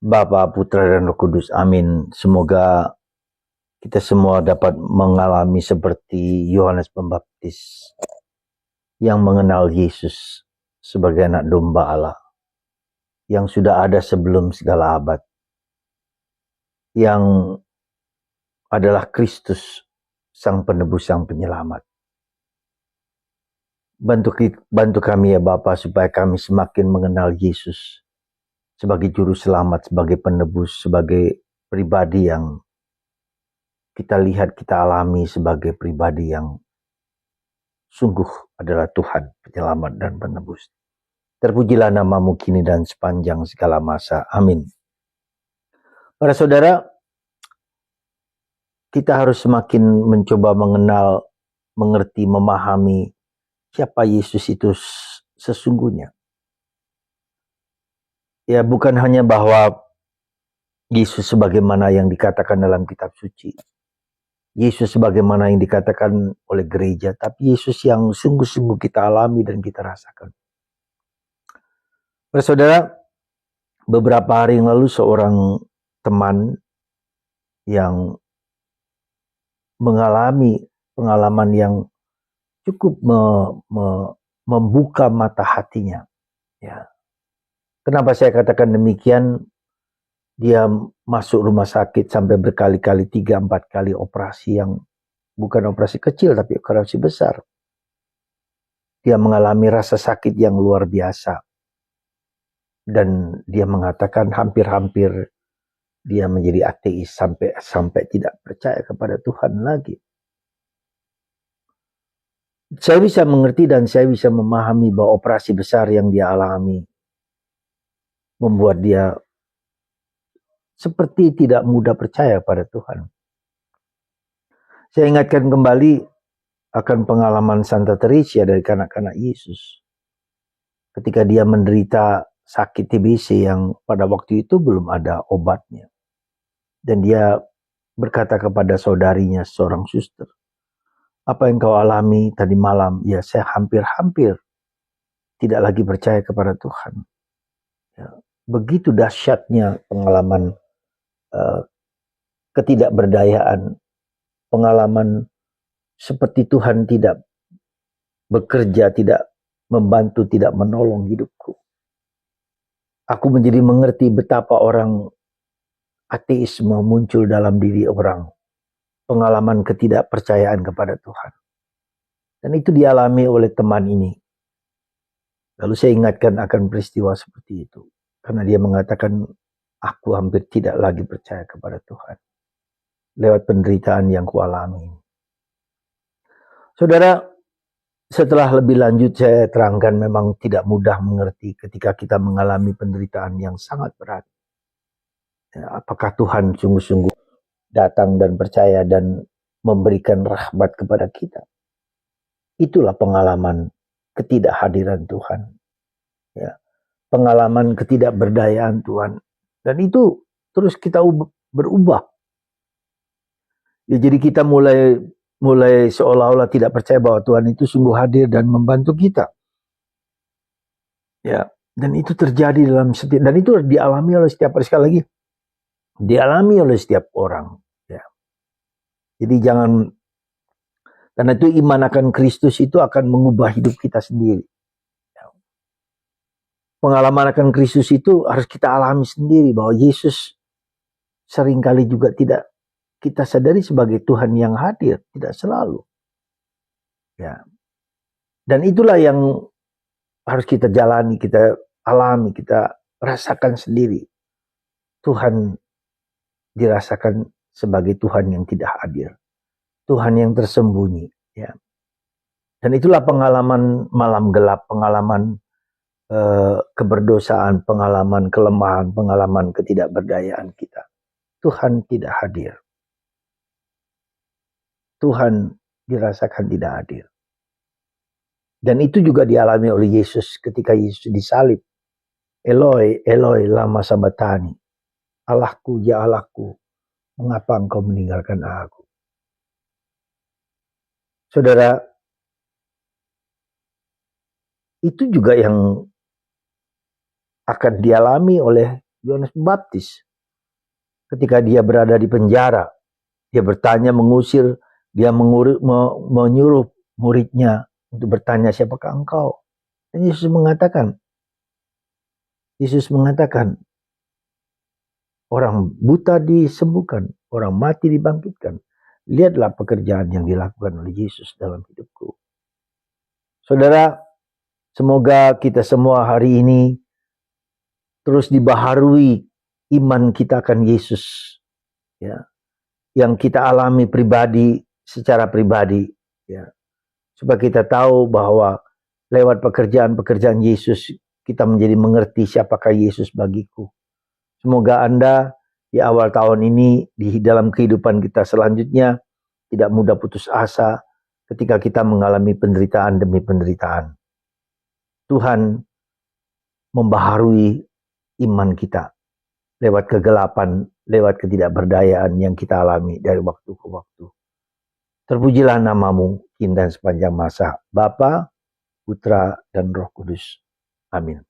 Bapa, Putra, dan Roh Kudus. Amin. Semoga kita semua dapat mengalami seperti Yohanes Pembaptis yang mengenal Yesus sebagai anak domba Allah yang sudah ada sebelum segala abad, yang adalah Kristus, Sang Penebus, Sang Penyelamat. Bantu kami ya Bapa, supaya kami semakin mengenal Yesus sebagai juru selamat, sebagai penebus, sebagai pribadi yang kita lihat, kita alami sebagai pribadi yang sungguh adalah Tuhan, penyelamat dan penebus. Terpujilah namamu kini dan sepanjang segala masa. Amin. Para saudara, kita harus semakin mencoba mengenal, mengerti, memahami siapa Yesus itu sesungguhnya. Ya, bukan hanya bahwa Yesus sebagaimana yang dikatakan dalam kitab suci, Yesus sebagaimana yang dikatakan oleh gereja, tapi Yesus yang sungguh-sungguh kita alami dan kita rasakan. Para saudara, beberapa hari yang lalu seorang teman yang mengalami pengalaman yang cukup membuka mata hatinya. Ya. Kenapa saya katakan demikian? Dia masuk rumah sakit sampai berkali-kali, 3-4 kali operasi yang bukan operasi kecil tapi operasi besar. Dia mengalami rasa sakit yang luar biasa. Dan dia mengatakan hampir-hampir dia menjadi ateis sampai tidak percaya kepada Tuhan lagi. Saya bisa mengerti dan saya bisa memahami bahwa operasi besar yang dia alami membuat dia seperti tidak mudah percaya pada Tuhan. Saya ingatkan kembali akan pengalaman Santa Teresa dari kanak-kanak Yesus. Ketika dia menderita sakit TBC yang pada waktu itu belum ada obatnya. Dan dia berkata kepada saudarinya, seorang suster, apa yang kau alami tadi malam? Ya, saya hampir-hampir tidak lagi percaya kepada Tuhan. Ya, begitu dahsyatnya pengalaman ketidakberdayaan, pengalaman seperti Tuhan tidak bekerja, tidak membantu, tidak menolong hidupku. Aku menjadi mengerti betapa orang ateisme muncul dalam diri orang. Pengalaman ketidakpercayaan kepada Tuhan. Dan itu dialami oleh teman ini. Lalu saya ingatkan akan peristiwa seperti itu. Karena dia mengatakan, aku hampir tidak lagi percaya kepada Tuhan. Lewat penderitaan yang kualami. Saudara, setelah lebih lanjut saya terangkan memang tidak mudah mengerti ketika kita mengalami penderitaan yang sangat berat. Ya, apakah Tuhan sungguh-sungguh datang dan percaya dan memberikan rahmat kepada kita? Itulah pengalaman ketidakhadiran Tuhan. Ya, pengalaman ketidakberdayaan Tuhan. Dan itu terus kita berubah. Ya, jadi kita mulai seolah-olah tidak percaya bahwa Tuhan itu sungguh hadir dan membantu kita. Ya, dan itu terjadi dalam setiap, dan itu dialami oleh setiap, sekali lagi, dialami oleh setiap orang. Ya. Jadi jangan, karena itu iman akan Kristus itu akan mengubah hidup kita sendiri. Ya. Pengalaman akan Kristus itu harus kita alami sendiri, bahwa Yesus seringkali juga tidak kita sadari sebagai Tuhan yang hadir, tidak selalu. Ya. Dan itulah yang harus kita jalani, kita alami, kita rasakan sendiri. Tuhan dirasakan sebagai Tuhan yang tidak hadir. Tuhan yang tersembunyi. Ya. Dan itulah pengalaman malam gelap, pengalaman keberdosaan, pengalaman kelemahan, pengalaman ketidakberdayaan kita. Tuhan tidak hadir. Tuhan dirasakan tidak hadir. Dan itu juga dialami oleh Yesus ketika Yesus disalib. Eloi, Eloi, lama sabatani. Allahku, ya Allahku, mengapa engkau meninggalkan aku? Saudara, itu juga yang akan dialami oleh Yohanes Pembaptis. Ketika dia berada di penjara, dia bertanya, mengusir, dia menyuruh muridnya untuk bertanya, siapakah engkau? Dan Yesus mengatakan, orang buta disembuhkan, orang mati dibangkitkan. Lihatlah pekerjaan yang dilakukan oleh Yesus dalam hidupku. Saudara, semoga kita semua hari ini terus dibaharui iman kita akan Yesus, ya, yang kita alami secara pribadi, ya, supaya kita tahu bahwa lewat pekerjaan-pekerjaan Yesus kita menjadi mengerti siapakah Yesus bagiku. Semoga Anda di awal tahun ini, di dalam kehidupan kita selanjutnya, tidak mudah putus asa ketika kita mengalami penderitaan demi penderitaan. Tuhan membaharui iman kita lewat kegelapan, lewat ketidakberdayaan yang kita alami dari waktu ke waktu. Terpujilah namamu, kini dan sepanjang masa, Bapa, Putra, dan Roh Kudus. Amin.